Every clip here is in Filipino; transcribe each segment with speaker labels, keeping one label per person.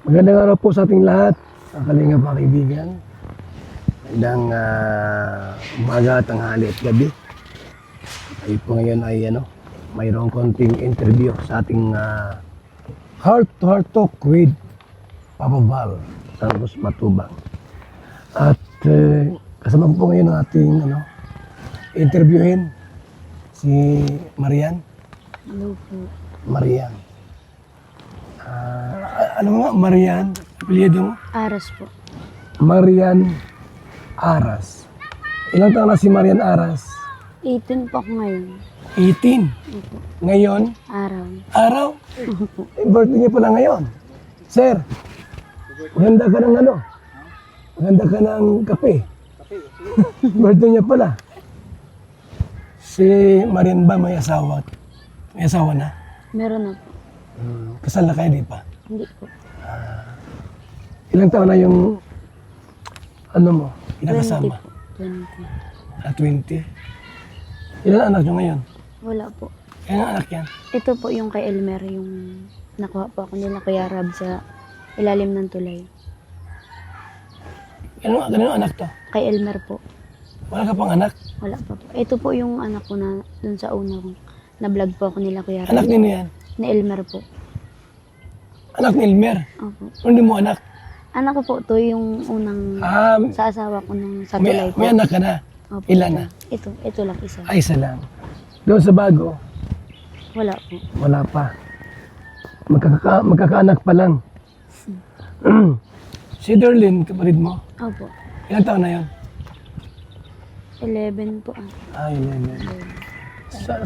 Speaker 1: Magandang araw po sa ating lahat, ang kalingap mga kaibigan. Magandang umaga, tanghali at gabi. Tayo po ngayon ay mayroong konting interview sa ating heart-to-heart talk with Papa Val Santos Matubang. At kasama ko po ngayon ang ating interviewin si Marian.
Speaker 2: Hello po.
Speaker 1: Marian. Ano nga, Marian? Apelyido mo?
Speaker 2: Aras po.
Speaker 1: Marian Aras. Ilang taon na si Marian Aras?
Speaker 2: 18 po ako ngayon.
Speaker 1: 18.
Speaker 2: Opo.
Speaker 1: Ngayon,
Speaker 2: Araw.
Speaker 1: araw? Birthday niya pala ngayon. Sir, maganda ka ng maganda ka ng kape. Birthday niya pala. Si Marian ba may asawa? May asawa na?
Speaker 2: Meron na po.
Speaker 1: Kasal na kayo, di pa?
Speaker 2: Hindi po.
Speaker 1: Ilang taon na yung mo, pinakasama?
Speaker 2: 20.
Speaker 1: 20. Ilan anak nyo ngayon?
Speaker 2: Wala po.
Speaker 1: Ilan anak yan?
Speaker 2: Ito po yung kay Elmer, yung nakuha po ako nila Kuya Rab sa ilalim ng tulay.
Speaker 1: Ganun anak to?
Speaker 2: Kay Elmer po.
Speaker 1: Wala ka pang anak?
Speaker 2: Wala pa po. Ito po yung anak ko na dun sa una kong na-vlog po ako nila Kuya Rab.
Speaker 1: Anak nino yan?
Speaker 2: Na Elmer po.
Speaker 1: Anak ni Elmer?
Speaker 2: Opo.
Speaker 1: Hindi mo anak?
Speaker 2: Anak ko po, to yung unang sa asawa ko nung sa tulay po.
Speaker 1: May anak ka na?
Speaker 2: Opo,
Speaker 1: Ilan na?
Speaker 2: Ito lang isa.
Speaker 1: Ay, isa lang. Doon sa bago,
Speaker 2: Wala po.
Speaker 1: wala pa. Magkakaanak pa lang. Si Darlene, kapatid mo,
Speaker 2: Opo.
Speaker 1: ilang taon na yun?
Speaker 2: 11 po.
Speaker 1: Ay, Elmer.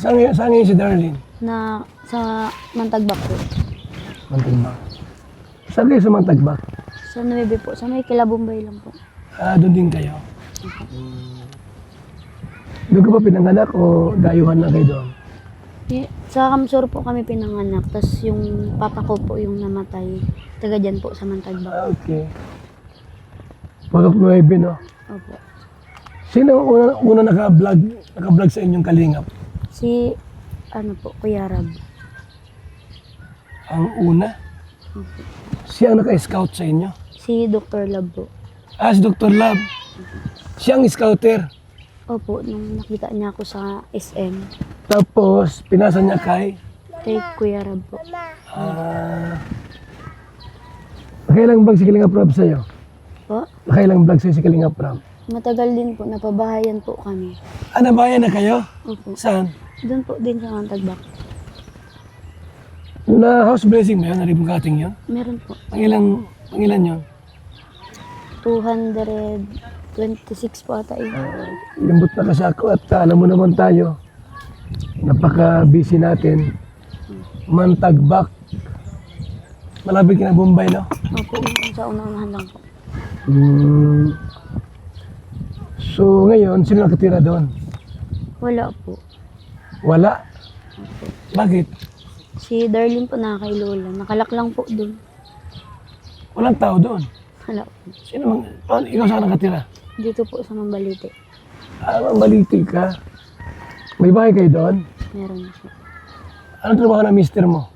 Speaker 1: Saan ngayon si Darlene?
Speaker 2: Na sa Mantagbak po.
Speaker 1: Mantagbak. Saan kayo sa Mantagbak?
Speaker 2: Sa 9 po. Sa may Kilabumbay lang po.
Speaker 1: Doon din kayo. Doon ka ba pinanganak o dayuhan na kayo doon?
Speaker 2: Sa Kamsur po kami pinanganak. Tapos yung papa ko po yung namatay. Taga dyan po sa Mantagbak.
Speaker 1: Okay. Pagka 9, no?
Speaker 2: Opo.
Speaker 1: Sino ang una naka-vlog sa inyong kalingap?
Speaker 2: Si, po, Kuya Rab.
Speaker 1: Ang una?
Speaker 2: Opo.
Speaker 1: Siya ang naka-scout sa inyo?
Speaker 2: Si Dr. Lab po.
Speaker 1: Si Dr. Lab. Siya ang scouter.
Speaker 2: Opo, nung nakita niya ako sa SM.
Speaker 1: Tapos, pinasa niya kay
Speaker 2: Kuya Rab po.
Speaker 1: Nakailang vlog si Kalingap Rob sa'yo?
Speaker 2: Po?
Speaker 1: Nakailang vlog sa'yo si Kalingap Rob?
Speaker 2: Matagal din po. Napabahayan po kami.
Speaker 1: Nabayan na kayo?
Speaker 2: Opo.
Speaker 1: Saan?
Speaker 2: Doon po din sa Mantagbak.
Speaker 1: Na house blessing mo yun? Naribong kating yun?
Speaker 2: Meron po.
Speaker 1: Pangilan yun?
Speaker 2: 226 po ata yun.
Speaker 1: Lambot na kasi ako at alam mo naman tayo, napaka-busy natin. Mantagbak. Malapit ka na Bombay, no?
Speaker 2: Opo, yung sa una-unahan lang po.
Speaker 1: So ngayon, sino nakatira doon?
Speaker 2: Wala po.
Speaker 1: Wala?
Speaker 2: Opo.
Speaker 1: Bakit?
Speaker 2: Si Darlene po nakakay Lola. Nakalak lang po doon.
Speaker 1: Walang tao doon.
Speaker 2: Wala po.
Speaker 1: Sino ikaw saan nakatira?
Speaker 2: Dito po sa Mambalite.
Speaker 1: Baliti ka. May bahay kayo doon?
Speaker 2: Meron po.
Speaker 1: Anong trabaho ng mister mo?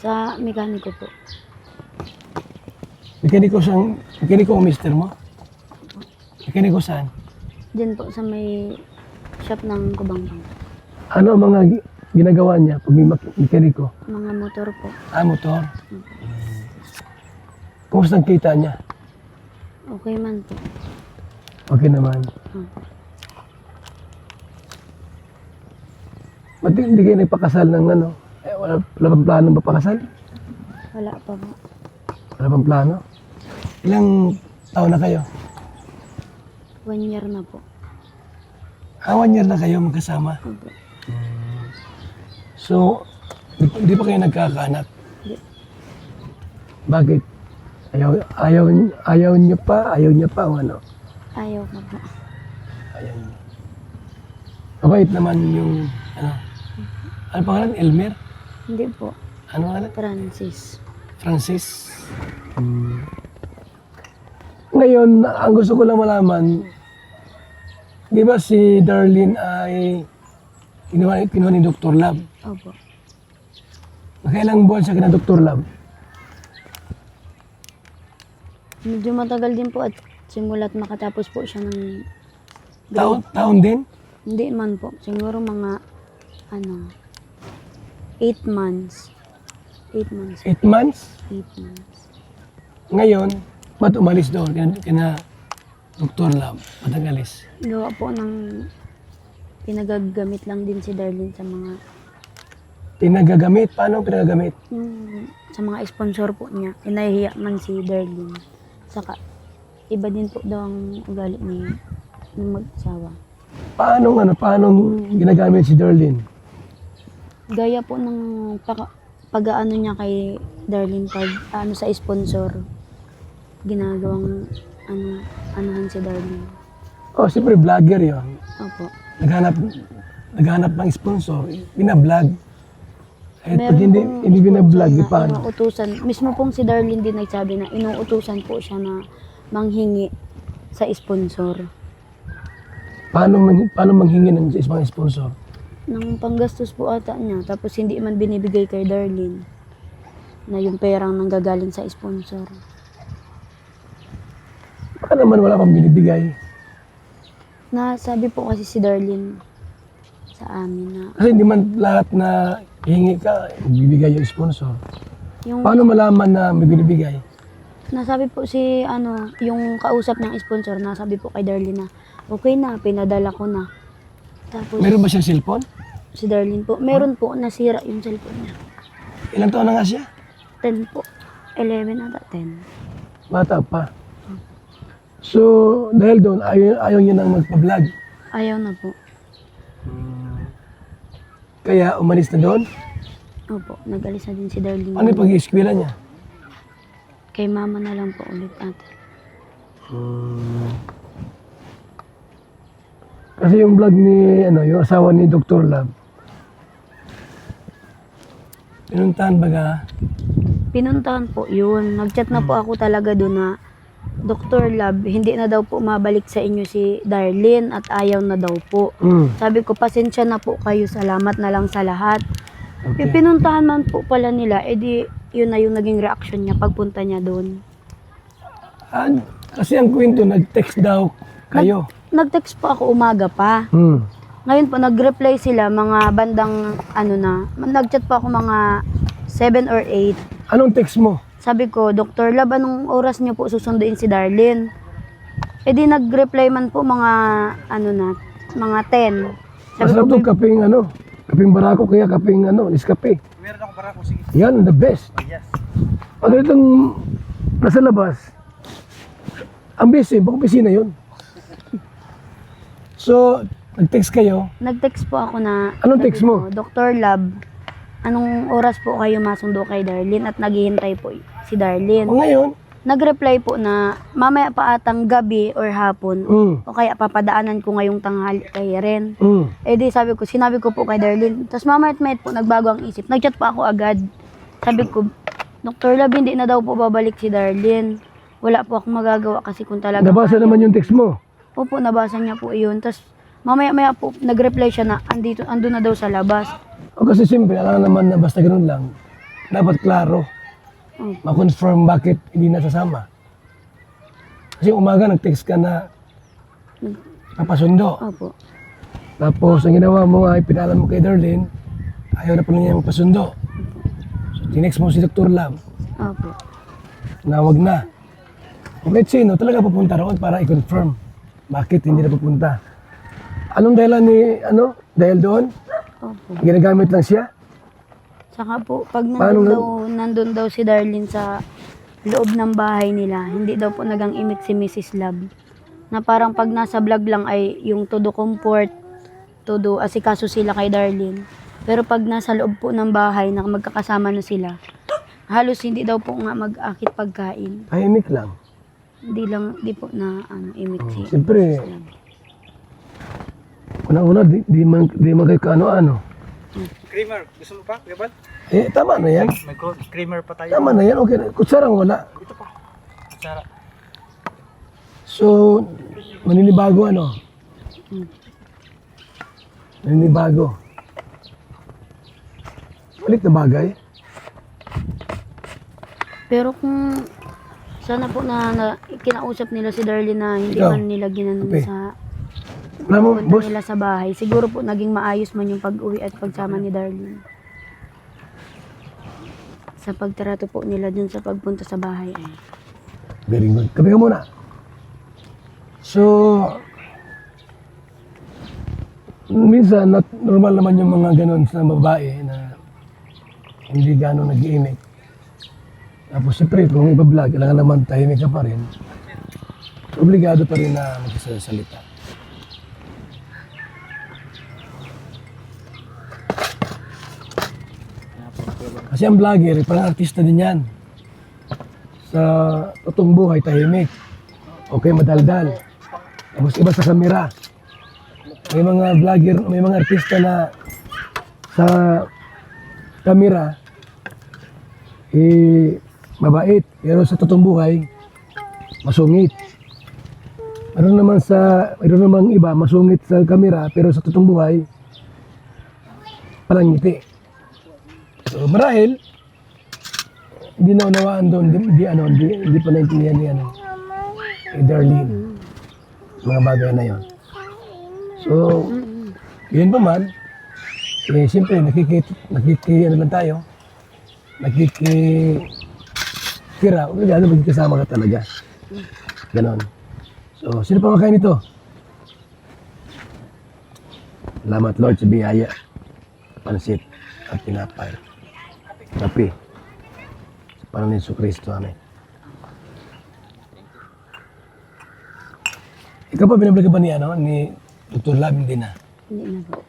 Speaker 2: Sa mekaniko po.
Speaker 1: Mekaniko ang mister mo? Mekaniko saan?
Speaker 2: Diyan po sa may shop ng Kubangbang.
Speaker 1: Ano ang mga ginagawa niya pag may mekaniko?
Speaker 2: Mga motor po.
Speaker 1: Motor. Kumusta ang kita niya?
Speaker 2: Okay man po.
Speaker 1: Okay naman. Ba't hindi kayo nagpakasal ng wala pang plano ba pakasal?
Speaker 2: Wala pa po.
Speaker 1: Wala pang plano? Ilang taon na kayo?
Speaker 2: 1 year na po.
Speaker 1: 1 year na kayo magkasama?
Speaker 2: Opo.
Speaker 1: So, di pa kayo nagkakaanak?
Speaker 2: Hindi.
Speaker 1: Bakit? Ayaw niyo pa o ano?
Speaker 2: Ayaw ko po.
Speaker 1: Ayaw niyo. Mabait naman yung ano pangalan? Elmer?
Speaker 2: Hindi po.
Speaker 1: Ano pangalan?
Speaker 2: Francis.
Speaker 1: Francis? Ngayon, ang gusto ko lang malaman, di ba si Darlene ay kinuha ni Dr. Lab?
Speaker 2: Opo.
Speaker 1: Nakailang buwan siya kina Dr. Lab?
Speaker 2: Medyo matagal din po at simulat makatapos po siya ng
Speaker 1: Taon din?
Speaker 2: Hindi man po. Siguro mga 8 months. 8 months.
Speaker 1: 8 months?
Speaker 2: 8 months.
Speaker 1: Ngayon, ba't umalis doon? Kina Dr. Lab, ba't nag-alis?
Speaker 2: Gawa po ng pinagagamit lang din si Darlene sa mga
Speaker 1: Pinagagamit? Paano pinagagamit?
Speaker 2: sa mga sponsor po niya. Inahiya man si Darlene. Saka iba din po daw ang ugali ng mag-asawa.
Speaker 1: Paano ginagamit si Darlene?
Speaker 2: Gaya po ng pag-aano niya kay Darlene pag sa sponsor. Ginagawang anuhan si Darlene.
Speaker 1: Oh, siyempre vlogger yon.
Speaker 2: Opo.
Speaker 1: Naghanap ng sponsor, binablog. Eh, pag
Speaker 2: Meron
Speaker 1: hindi,
Speaker 2: pong
Speaker 1: hindi binablog, di
Speaker 2: sponsor na
Speaker 1: paano?
Speaker 2: inuutusan. Mismo pong si Darlene din nagsabi na inuutusan po siya na manghingi sa sponsor.
Speaker 1: Paano manghingi ng isang sponsor?
Speaker 2: Nang panggastos po ata niya. Tapos hindi man binibigay kay Darlene na yung perang nanggagaling sa sponsor.
Speaker 1: Baka naman wala pang binibigay.
Speaker 2: Nasabi po kasi si Darlene sa amin na
Speaker 1: Kasi hindi man lahat na hingi ka, bibigay yung sponsor.
Speaker 2: yung
Speaker 1: Paano malaman na may binibigay?
Speaker 2: nasabi po si yung kausap ng sponsor, nasabi po kay Darlene na okay na, pinadala ko na. Tapos
Speaker 1: Meron ba siyang cellphone?
Speaker 2: si Darlene po, meron po nasira yung cellphone niya.
Speaker 1: Ilang taon na nga siya?
Speaker 2: 10 po. 11 ata, 10.
Speaker 1: Bata pa. So, dahil doon, ayaw niya nang magpa-vlog.
Speaker 2: Ayaw na po.
Speaker 1: Kaya umalis na doon.
Speaker 2: Opo, nag-alis na din si Darlene.
Speaker 1: Ano yung pag-ieskwela niya?
Speaker 2: Kay mama na lang po ulit ata.
Speaker 1: Kasi yung vlog ni, yung asawa ni Dr. Lab, pinuntahan baga,
Speaker 2: Pinuntahan po yun. Nag-chat na po ako talaga doon na Dr. Lab, hindi na daw po mabalik sa inyo si Darlene at ayaw na daw po. Sabi ko, pasensya na po kayo, salamat na lang sa lahat.
Speaker 1: Okay.
Speaker 2: Pinuntahan man po pala nila, edi yun na yung naging reaction niya pagpunta niya doon.
Speaker 1: Kasi ang kwento, nag-text daw kayo.
Speaker 2: Nag-text po ako umaga pa. Ngayon po, nag-reply sila mga bandang nag-chat po ako mga 7 or 8.
Speaker 1: Anong text mo?
Speaker 2: Sabi ko, Dr. Lab, anong oras niyo po susunduin si Darlene? E di nag-reply man po mga, mga 10. Sabi
Speaker 1: Masarap
Speaker 2: ko,
Speaker 1: itong kaping barako, kaya kaping Nescafe.
Speaker 3: Meron ako barako, sige.
Speaker 1: Yan, the best.
Speaker 3: Yes.
Speaker 1: Pag itong nasa labas, ang busy, baka opisina yun. So, nag-text kayo.
Speaker 2: nag-text po ako na,
Speaker 1: Anong
Speaker 2: sabi
Speaker 1: text mo?
Speaker 2: ko, Dr. Lab, anong oras po kayo masundo kay Darlene at naghihintay po si Darlene?
Speaker 1: O ngayon,
Speaker 2: Nag-reply po na mamaya pa atang gabi or hapon o kaya papadaanan ko ngayong tanghali kay Ren. Eh di sinabi ko po kay Darlene. Tapos mamaya-maya po nagbago ang isip. Nag-chat pa ako agad. Sabi ko, Dr. Lab, hindi na daw po babalik si Darlene. Wala po akong magagawa kasi kung talaga.
Speaker 1: nabasa naman yung text mo.
Speaker 2: Opo, nabasa niya po yun. Tapos mamaya-maya po nag-reply siya na ando na daw sa labas.
Speaker 1: O kasi siyempre, alam naman na basta ganun lang, dapat klaro. Ma-confirm bakit hindi nasasama. Kasi umaga nag-text ka na papasundo.
Speaker 2: Opo.
Speaker 1: Tapos ang ginawa mo ay pinalam mo kay Darlene, ayaw na pala niya magpasundo. So tinext mo si Dr. Lab,
Speaker 2: Opo.
Speaker 1: na wag na. Kung let's say, talaga pupunta roon para i-confirm bakit hindi na pupunta. Anong dahilan ni, dahil doon?
Speaker 2: Opo.
Speaker 1: Ginagamit lang siya?
Speaker 2: Saka po, pag
Speaker 1: Paano
Speaker 2: nandun daw si Darlene sa loob ng bahay nila, hindi daw po nagang imik si Mrs. Lab. Na parang pag nasa vlog lang ay yung todo comfort, todo asikaso sila kay Darlene. Pero pag nasa loob po ng bahay na magkakasama na sila, halos hindi daw po nga mag-akit pagkain.
Speaker 1: Tahimik lang.
Speaker 2: Di po na imik si
Speaker 1: Siyempre,
Speaker 2: Mrs. Lab.
Speaker 1: una-una, di man kayo kaano-ano.
Speaker 3: Creamer, gusto mo pa? Kuya Bal?
Speaker 1: Tama na yan.
Speaker 3: May creamer pa tayo.
Speaker 1: Tama na yan. Okay na. Kutsarang wala.
Speaker 3: Ito pa. Sarap.
Speaker 1: So, maninibago Maninibago. Balik na bagay.
Speaker 2: Pero kung Sana po na kinausap nila si Darlene na hindi
Speaker 1: Ikaw,
Speaker 2: man nila ginanon
Speaker 1: Kape.
Speaker 2: sa
Speaker 1: Alam mo,
Speaker 2: punta
Speaker 1: boss,
Speaker 2: nila sa bahay. Siguro po naging maayos man yung pag-uwi at pagsama ni Darlene. Sa pagtrato po nila dun sa pagpunta sa bahay.
Speaker 1: very good. Kape ka muna. So, minsan, normal naman yung mga ganun sa babae na hindi gano'n nag-iimik. Tapos, siyempre, kung iba-vlog, kailangan naman tahimik ka pa rin. Obligado pa rin na magsasalita. Kasi ang vlogger, parang artista din yan. Sa totoong buhay, tahimik. Okay, madaldal. Tapos iba sa kamera. May mga vlogger, may mga artista na sa kamera, mabait. Pero sa totoong buhay, masungit. Mayroon namang iba, masungit sa kamera, pero sa totoong buhay, palangiti. So, marahil, hindi na unawaan doon, hindi pa naintindihan niya Darlene. Mga bagay na yon. So, yun pa man, siyempre, ano lang tayo, nakikitira, magkikasama ka talaga. Ganon. So, sino pa makain ito? Salamat Lord sa biyaya, pansit at tinapay. Kape. Sa pangalan ni Jesucristo, amen. Ikaw pa binablog ka ba ni Dr. Lab? Hindi na.
Speaker 2: Hindi na po.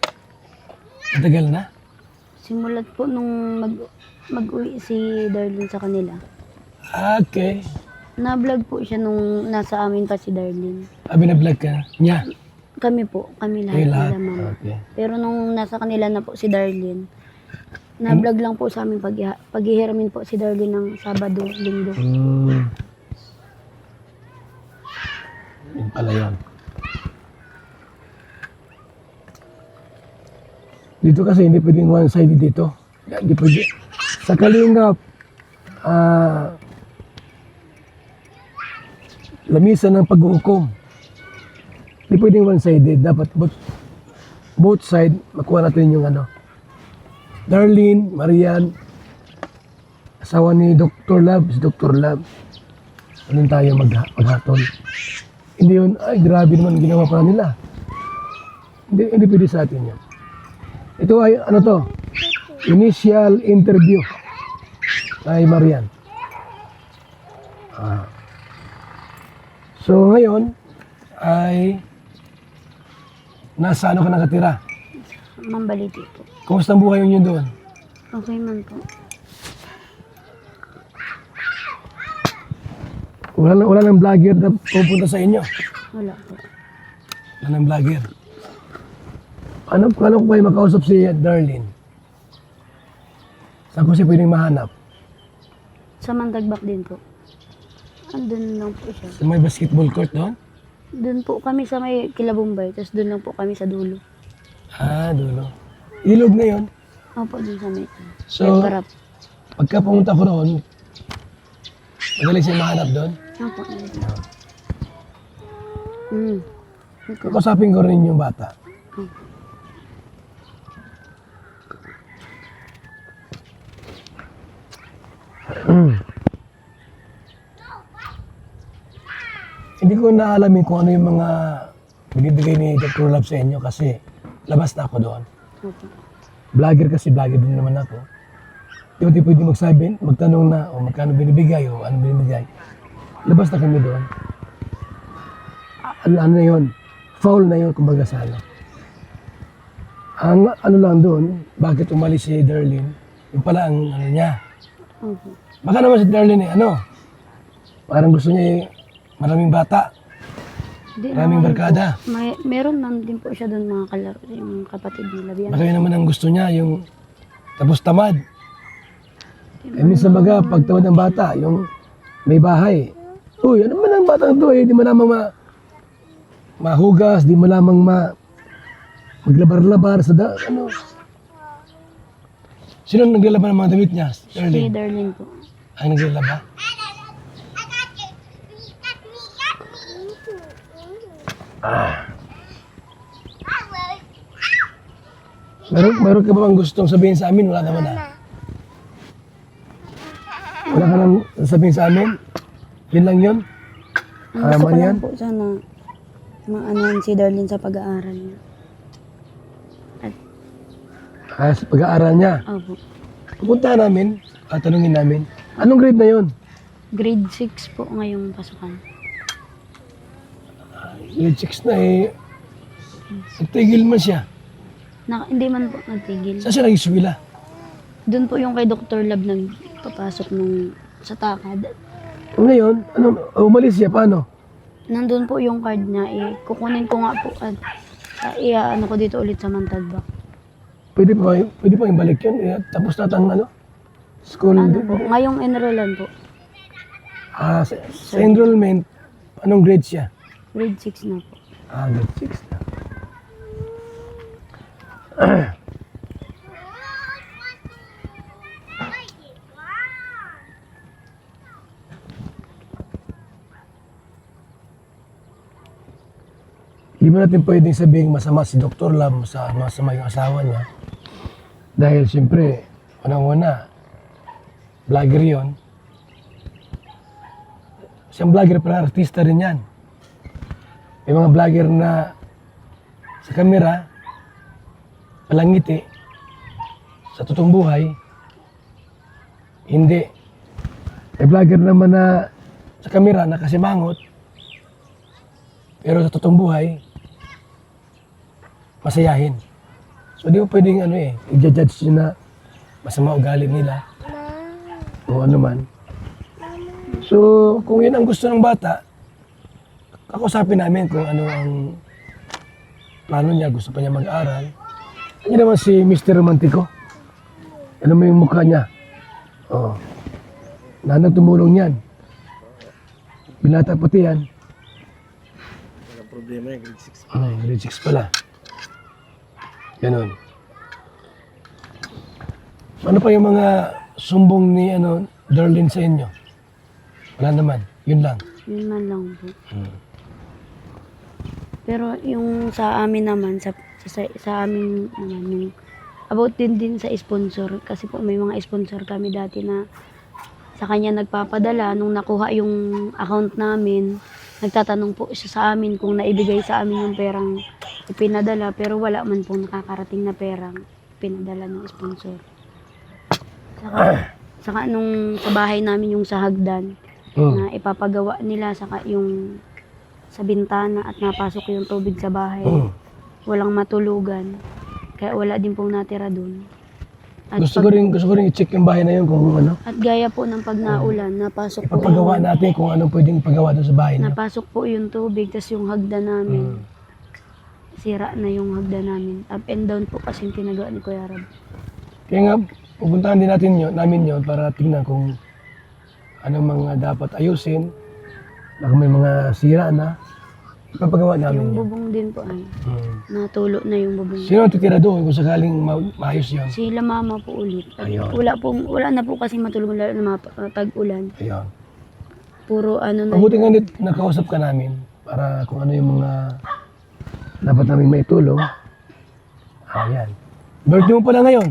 Speaker 1: Matagal na?
Speaker 2: Simulat po nung mag-uwi si Darlene sa kanila.
Speaker 1: Okay.
Speaker 2: Na-vlog po siya nung nasa amin pa si Darlene.
Speaker 1: Binablog ka niya?
Speaker 2: Kami po, kami lahat
Speaker 1: Kayo lahat?
Speaker 2: nila mama.
Speaker 1: Okay.
Speaker 2: Pero nung nasa kanila na po si Darlene, na-vlog lang po sa amin paghihiramin po si Darlene ng Sabado, Linggo.
Speaker 1: Yun pala yun. Dito kasi hindi pwedeng one-sided dito. Hindi pwede. Sa Kalingap, lamisan ng paghuhukom. Hindi pwedeng one-sided. Dapat both side, makuha natin yung Darlene, Marian, asawa ni Dr. Lab, si Dr. Lab. Ano tayo maghatol? Hindi yun, ay grabe naman ginawa pa nila. Hindi pwede sa atin yan. Ito ay, initial interview kay Marian. So ngayon, ay nasa ka nakatira?
Speaker 2: Mambaliti po.
Speaker 1: Kumusta ang buhay niyo doon?
Speaker 2: Okay man po.
Speaker 1: Wala nang vlogger na pupunta sa inyo.
Speaker 2: Wala po.
Speaker 1: Wala nang vlogger. Ano ko kayo makausap si Darlene? Saan ko siya pwedeng mahanap?
Speaker 2: Sa Mandagbak din po. Andun lang po siya.
Speaker 1: Sa may basketball court doon?
Speaker 2: Doon po kami sa may Kilabumbay, tapos doon lang po kami sa dulo.
Speaker 1: Dulo. Ilog na yun.
Speaker 2: Opo, doon sa may
Speaker 1: So,
Speaker 2: Karap.
Speaker 1: pagka pumunta ko roon, magaling siya mahanap doon.
Speaker 2: Opo. Ito.
Speaker 1: Kakusapin ko rin yung bata. Hindi ko naalamin kung ano yung mga binibigay ni Dr. Love sa inyo kasi labas na ako doon.
Speaker 2: Opo.
Speaker 1: Vlogger kasi, vlogger din naman ako. Di pwede magsabi, magtanong na o magkano binibigay o ano binibigay. Labas na kami doon. Ano na yun? Foul na yun, kumbaga sana. Ang ano lang doon, bakit umalis si Darlene, yung pala ang ano niya.
Speaker 2: Opo.
Speaker 1: Baka naman si Darlene parang gusto niya maraming bata,
Speaker 2: Di
Speaker 1: maraming
Speaker 2: naman
Speaker 1: barkada.
Speaker 2: po. Meron man din po siya doon mga kalaro, yung kapatid nila.
Speaker 1: Baka yun naman ang gusto niya, yung tapos tamad. Minsan baga, pagtawad ng bata, yung may bahay. Uy, ano man ang batang to di mo lamang mahugas, di mo lamang maglabar-labar sa Sino naglalaban ng mga damit niya?
Speaker 2: Si
Speaker 1: Darlene.
Speaker 2: Darlene po.
Speaker 1: Ay, naglalaba? Meron ka ba bang gustong sabihin sa amin? Wala naman ah. Wala ka nang sabihin sa amin? Yun lang yun?
Speaker 2: Ang gusto ko
Speaker 1: man yan?
Speaker 2: lang po sana maanohan si Darlene sa pag-aaral niya.
Speaker 1: Sa pag-aaral niya.
Speaker 2: Opo.
Speaker 1: Pupuntahan namin at tanungin namin. Anong grade na yun?
Speaker 2: Grade 6 po ngayong pasukan.
Speaker 1: Grade 6 na eh. Nagtigil man siya.
Speaker 2: Hindi man po nagtigil.
Speaker 1: Saan siya nag-eskwela?
Speaker 2: Doon po yung kay Dr. Lab nagpapasok nung sa takad.
Speaker 1: Ngayon, umalis siya, paano?
Speaker 2: Nandun po yung card niya, kukunin ko nga po at ano ko dito ulit sa Mantagba.
Speaker 1: Pwede pa ibalik yun. Tapos natang school.
Speaker 2: Ano po, ngayong enrollan po,
Speaker 1: Sa enrollment, anong grade siya?
Speaker 2: grade 6 na po.
Speaker 1: Grade 6 na. Hindi mo natin pwedeng sabihin masama si Dr. Lam sa masama yung asawa niya. Dahil siyempre, unang-una, vlogger yun. Siyang vlogger pero artista rin yan. May mga vlogger na sa kamera, palangiti, sa totoong buhay, hindi. May vlogger naman na sa kamera nakasimangot, pero sa totoong buhay, masayahin. So di mo pwedeng i-judge nyo na masama ugali nila o ano man. So kung yun ang gusto ng bata, kakusapin namin kung ano ang plano niya, gusto pa niya mag-aral. Ano naman si Mr. Romantico? Ano mo yung mukha niya? Oo. Nanang tumulong yan. Binata puti yan.
Speaker 3: Walang problema yan, grade 6.
Speaker 1: Grade 6 pala. Ganon. Ano pa yung mga sumbong ni Darlene sa inyo? Wala naman. Yun lang.
Speaker 2: Yun man lang po. Pero yung sa amin naman, sa amin naman, yung about din sa sponsor. Kasi po may mga sponsor kami dati na sa kanya nagpapadala. Nung nakuha yung account namin, nagtatanong po siya sa amin kung naibigay sa amin yung perang ipinadala. Pero wala man pong nakakarating na perang pinadala ng sponsor. Saka nung sa bahay namin yung sa hagdan, na ipapagawa nila saka yung sa bintana at napasok yung tubig sa bahay. Walang matulugan. Kaya wala din pong natira doon.
Speaker 1: Gusto ko rin i-check yung bahay na yun kung ano.
Speaker 2: At gaya po ng pag naulan, napasok po
Speaker 1: Ipapagawa natin kung anong pwedeng ipagawa doon sa bahay niyo.
Speaker 2: napasok po yung tubig, tas yung hagdan namin. Sira na yung hagdan namin. Up and down po kasi yung pinagawa ni Kuya Rab.
Speaker 1: Kaya nga, pupuntahan din namin yun para tingnan kung anong mga dapat ayusin. Baka may mga sira na. Ipapagawa namin
Speaker 2: Yung
Speaker 1: yun.
Speaker 2: bubong din po ay natulo na yung bubong.
Speaker 1: Sino ang titira doon kung sakaling maayos yun?
Speaker 2: Sila mama po ulit. At
Speaker 1: Ayun.
Speaker 2: wala na po kasi matulog lalo na tag-ulan.
Speaker 1: Ayun.
Speaker 2: Puro ano na.
Speaker 1: Mabuti nga nakausap ka namin para kung ano yung mga dapat namin maitulong. Ayan. Birthday mo pala ngayon.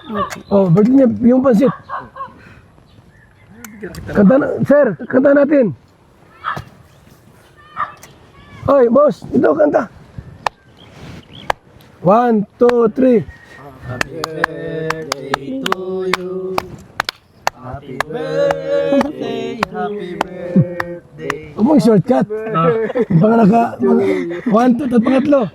Speaker 2: Okay.
Speaker 1: Oh, birthday niya, yung pansit. Sir, kanta natin. Oy, boss, ito kanta. 1, 2, 3.
Speaker 3: Happy birthday to you. Happy birthday, happy birthday.
Speaker 1: Huwag mong shortcut. Baka 1, 2, at pangatlo.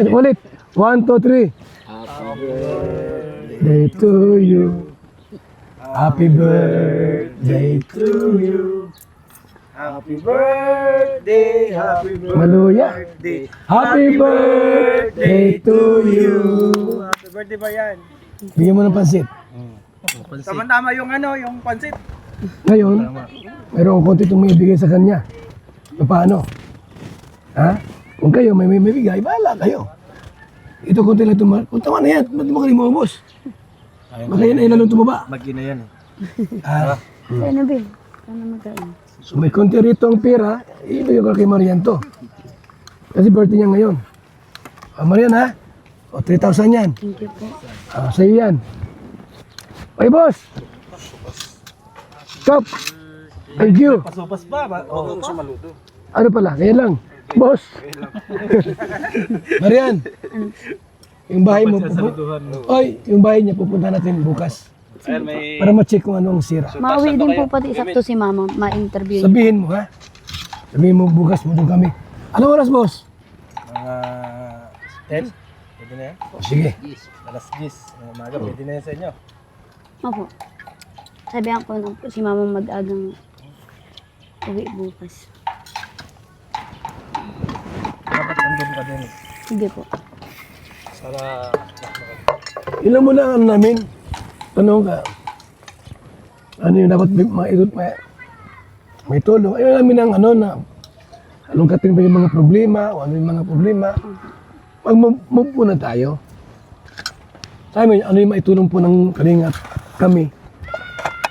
Speaker 1: Ulit. 1, 2, 3.
Speaker 3: Happy birthday.
Speaker 1: Day to you. Happy birthday to you.
Speaker 3: Happy birthday, happy birthday.
Speaker 1: Maluya. Happy birthday to you.
Speaker 3: Happy birthday ba yan?
Speaker 1: Bigyan mo ng pansit.
Speaker 3: Tama-tama yung yung pansit.
Speaker 1: Ngayon, mayroong konti itong may ibigay sa kanya. Paano? Ha? Kung kayo may bigay, bahala kayo. Ito konti lang tumar. Kung tama na yan, ba't mo kayo maubos? Baka yan ay lalong tumaba.
Speaker 3: Mag-ina yan eh.
Speaker 2: Ano ba? Ano magkain?
Speaker 1: So may konti rito ang pera, ibigay ko kay Marianto. Kasi birthday niya ngayon. Marian ha? O, 3,000 yan.
Speaker 2: Thank you po.
Speaker 1: Sa'yo yan. Okay, boss. Stop. Thank you.
Speaker 3: Pasupas pa. Oo, sumaluto.
Speaker 1: Ano pala? Kaya lang. Boss. Marian. Yung bahay mo. Oy, yung bahay niya pupunta natin bukas.
Speaker 3: Ayan, may...
Speaker 1: Para ma-check kung anong sira.
Speaker 2: Mauwi din po pati sakto si mama, ma-interview niya.
Speaker 1: Sabihin mo ha. Sabihin mo bukas mo doon kami. Anong oras, boss?
Speaker 3: Mga 10? Pwede na yan?
Speaker 1: O, sige.
Speaker 3: Alas 10. Ng umaga, pwede na yan sa inyo.
Speaker 2: Opo. Sabihan ko na po si mama mag-agang uwi bukas.
Speaker 3: Dapat andun ka din.
Speaker 2: Sige po.
Speaker 3: Para...
Speaker 1: Ilan mo lang ano namin. Tanong ka. Ano yung dapat may tulong. Ayaw namin ng ano na alungkatin pa yung mga problema o ano yung mga problema. Mag-move muna tayo. Sabi mo, ano yung maitulong po ng Kalingap kami.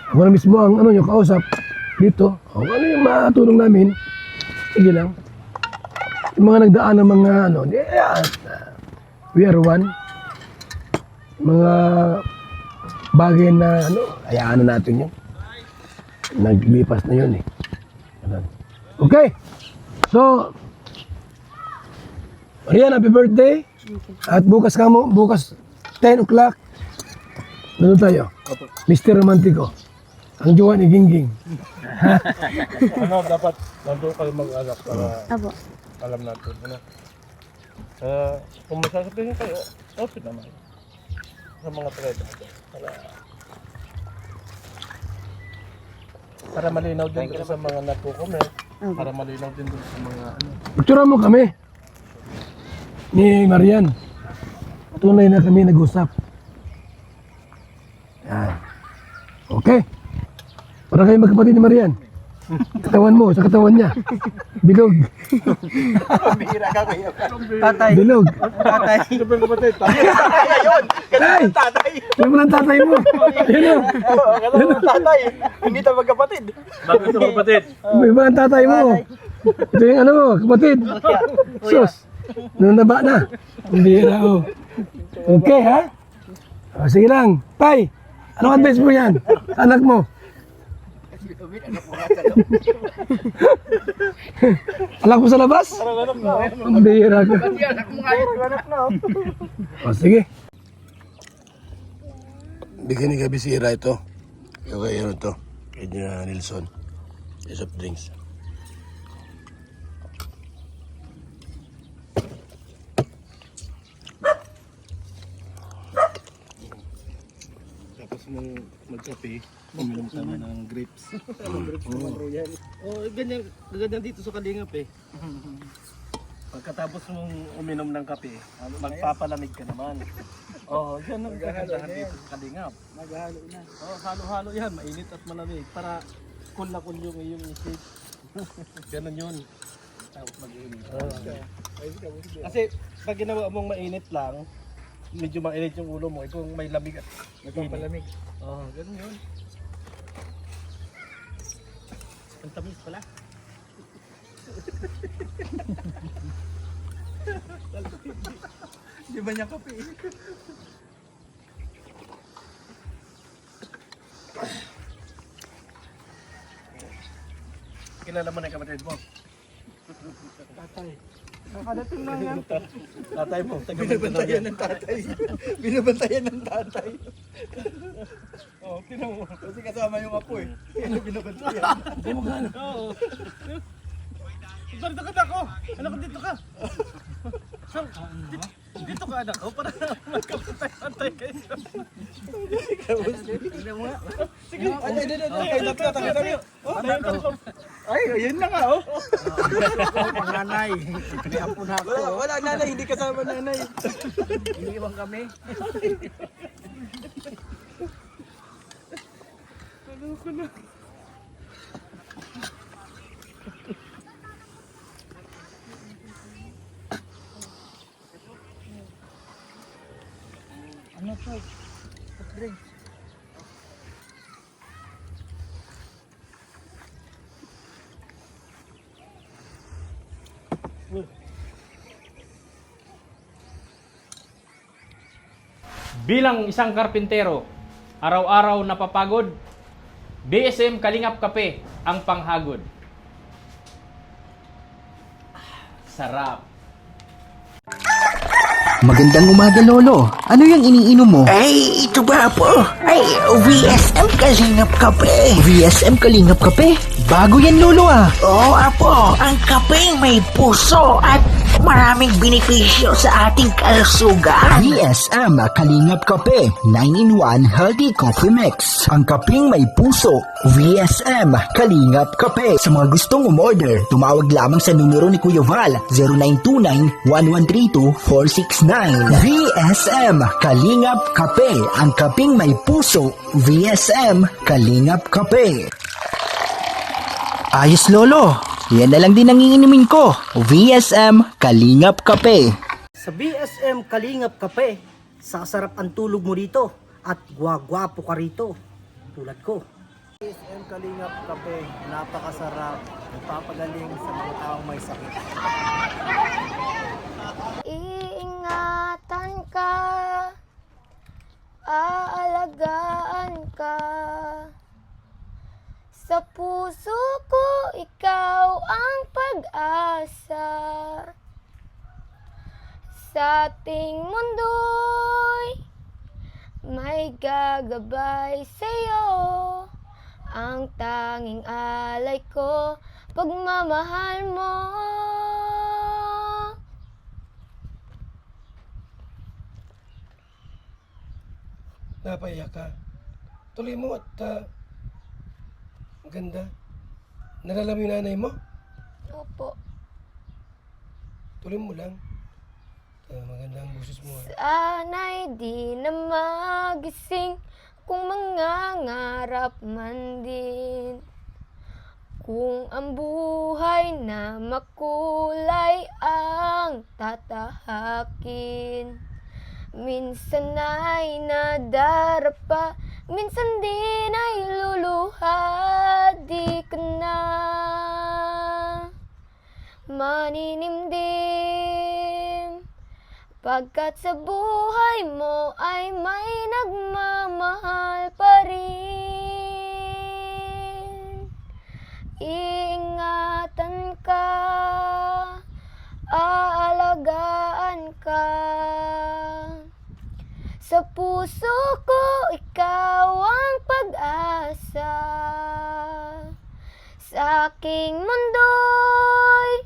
Speaker 1: Ako na mismo ang ano yung kausap dito. O ano yung matulong namin. Sige lang. Yung mga nagdaan ng mga ano, we are one. Mga bagay na ano, hayaan na natin yun. Naglipas na yun eh. Ganun. Okay. So, Marian, happy birthday. At bukas ka mo, bukas 10 o'clock. Doon tayo. Mr. Romantico. Ang jowa ni Gingging.
Speaker 3: Ano, dapat nandun kayo mag-anak para
Speaker 2: Apo.
Speaker 3: alam natin. Ano? Kung masasabihin kayo, okay naman. Sa mga trade. Para malinaw din doon sa mga nagko-comment. Para malinaw din doon sa mga ano.
Speaker 1: Picture mo kami. Ni Marian. Tunay na kami nag-usap. Yan. Okay. Para kayo magkapatid ni Marian. Katawan mo, sa katawan niya. Bilog.
Speaker 3: Bihira ka kayo. Tatay.
Speaker 1: Bilog.
Speaker 3: Tatay. Siyempre kapatid. Tatay.
Speaker 1: Ay!
Speaker 3: Tatay.
Speaker 1: Alam mo ng tatay mo. Yan o.
Speaker 3: Tatay. Hindi tayo magkapatid. Bakit ito kapatid?
Speaker 1: May mga tatay mo. Ito yung ano mo, kapatid. Sus. Nanaba na. Hindi na oh. Okay ha? O, sige lang. Tay, anong advice mo yan? Sa anak mo? Anak mo sa labas? Hindi ka. O sige. Bigyan ni Gabi sira ito. Okay, ano to? Kay Nelson. Yes of drinks.
Speaker 3: Tapos nung magkape, uminom ka na ng grapes. Grapes naman royal. Oh, ganyan dito sa Kalingap eh. Pagkatapos mong uminom ng kape, magpapalamig ka naman. Oh, yan ang kagandahan dito sa Kalingap. Maghalo na. Oh, halo-halo yan, mainit at malamig para cool na cool yung iyong isip. Ganun yun. Tapos mag-init. Kasi pag ginawa mong mainit lang, medyo mainit yung ulo mo, kung may lamig at nagpapalamig. Oo, ganun yun. Ang tamis pala. Di ba niya kape? Kilala mo na yung kapatid mo? Tatay. Nakadating na yan. Tatay mo. Binabantayan ng tatay. Binabantayan ng tatay. Oo, tinan mo. Kasi kasama yung apo eh. Ano binabantayan? Hindi mo gano'n. Oo. Dito ka ako. Anak ko dito ka. Dito ka anak ko. Para magkapantay-pantay kayo. Sige. Ay, ay, ayun na nga oh. Nanay. May apo na ako. Wala nanay, hindi kasama nanay. Iniiwan kami. Ano ko na? Ano to? Drinks.
Speaker 4: Bilang isang karpintero, araw-araw napapagod, BSM Kalingap Kape ang panghagod. Sarap.
Speaker 5: Magandang umaga, Lolo. Ano yung iniinom mo?
Speaker 6: Ay, ito ba po? Ay, VSM Kalingap Kape.
Speaker 5: VSM Kalingap Kape? Bago yan, Lolo ah.
Speaker 6: Oo, apo. Ang kapeng may puso at maraming benepisyo sa ating kalusugan.
Speaker 5: VSM Kalingap Kape 9-in-1 Healthy Coffee Mix. Ang kapeng may puso. VSM Kalingap Kape. Sa mga gustong umorder, tumawag lamang sa numero ni Kuya Val 0929-1132-469. VSM Kalingap Kape. Ang kapeng may puso. VSM Kalingap Kape. Ayos, Lolo. Yan na lang din ang iinumin ko. VSM Kalingap Kape.
Speaker 7: Sa BSM Kalingap Kape, sasarap ang tulog mo dito at gwagwapo ka rito. Tulad ko. BSM Kalingap Kape, napakasarap. Nagpapagaling sa mga taong may sakit.
Speaker 8: Iingatan ka, aalagaan ka. Sa puso ko, ikaw ang pag-asa. Sa ating mundo'y may gagabay sa'yo. Ang tanging alay ko, pagmamahal mo.
Speaker 1: Napaiyak ka. Tuloy mo at ganda. Nalala mo yung nanay mo?
Speaker 8: Opo.
Speaker 1: Tuloy mo lang. Maganda ang boses mo.
Speaker 8: Sana'y di na magising kung mangangarap man din. Kung ang buhay na makulay ang tatahakin. Minsan ay nadarapa, minsan din ay luluha. Di ka na maninimdim, pagkat sa buhay mo ay may nagmamahal pa rin. Iingatan ka, aalagaan ka. Sa puso ko, ikaw ang pag-asa. Sa aking mundo'y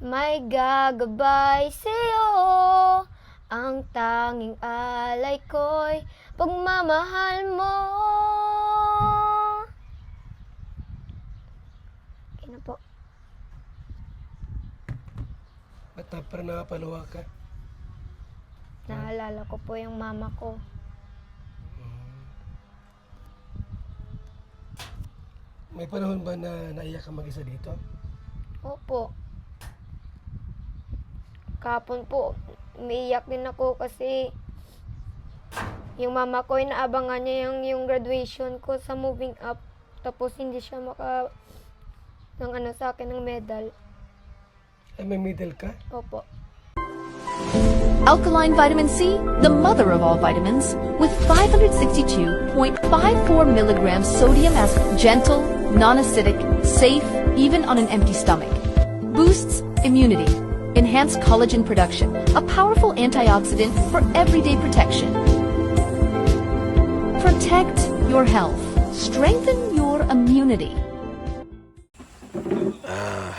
Speaker 8: may gagabay sa'yo. Ang tanging alay ko'y pagmamahal mo. Okay na po.
Speaker 1: Ba't parang nakapaluwa ka?
Speaker 8: Naalala ko po yung mama ko.
Speaker 1: May panahon ba na naiyak ka mag-isa dito?
Speaker 8: Opo. Kapon po, umiiyak din ako kasi yung mama ko, inaabangan niya yung graduation ko sa moving up. Tapos hindi siya sa akin ng medal.
Speaker 1: Ay, may middle ka?
Speaker 8: Opo.
Speaker 9: Alkaline vitamin C, the mother of all vitamins, with 562.54 milligrams sodium as gentle, non-acidic, safe, even on an empty stomach. Boosts immunity, enhanced collagen production, a powerful antioxidant for everyday protection. Protect your health. Strengthen your immunity.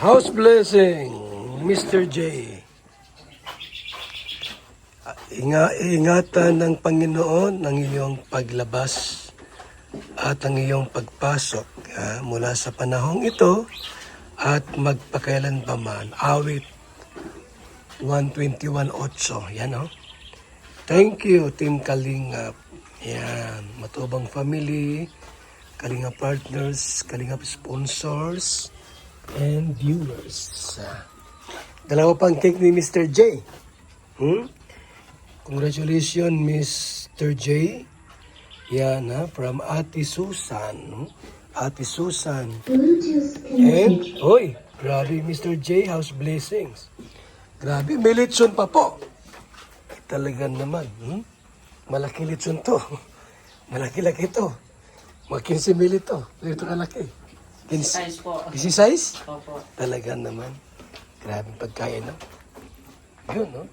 Speaker 1: House blessing, Mr. J. Ingatan ng Panginoon ang iyong paglabas at ang iyong pagpasok mula sa panahong ito at magpakailan pa man. Awit 121:8. Yan o. Thank you, Team Kalingap. Yan. Matubang family, Kalingap partners, Kalingap sponsors, and viewers. Dalawa pang cake ni Mr. J. Congratulations, Mr. J. Yan from Ate Susan. Ate Susan. And, grabe Mr. J, house blessings. Grabe, may litson pa po. Talaga naman. Malaki lechon to. Malaki-laki to. Mga 15 mil ito. Ito kalaki. 15
Speaker 4: Size po.
Speaker 1: size?
Speaker 4: Opo.
Speaker 1: Talaga naman. Grabe pagkain, no? Yun, no?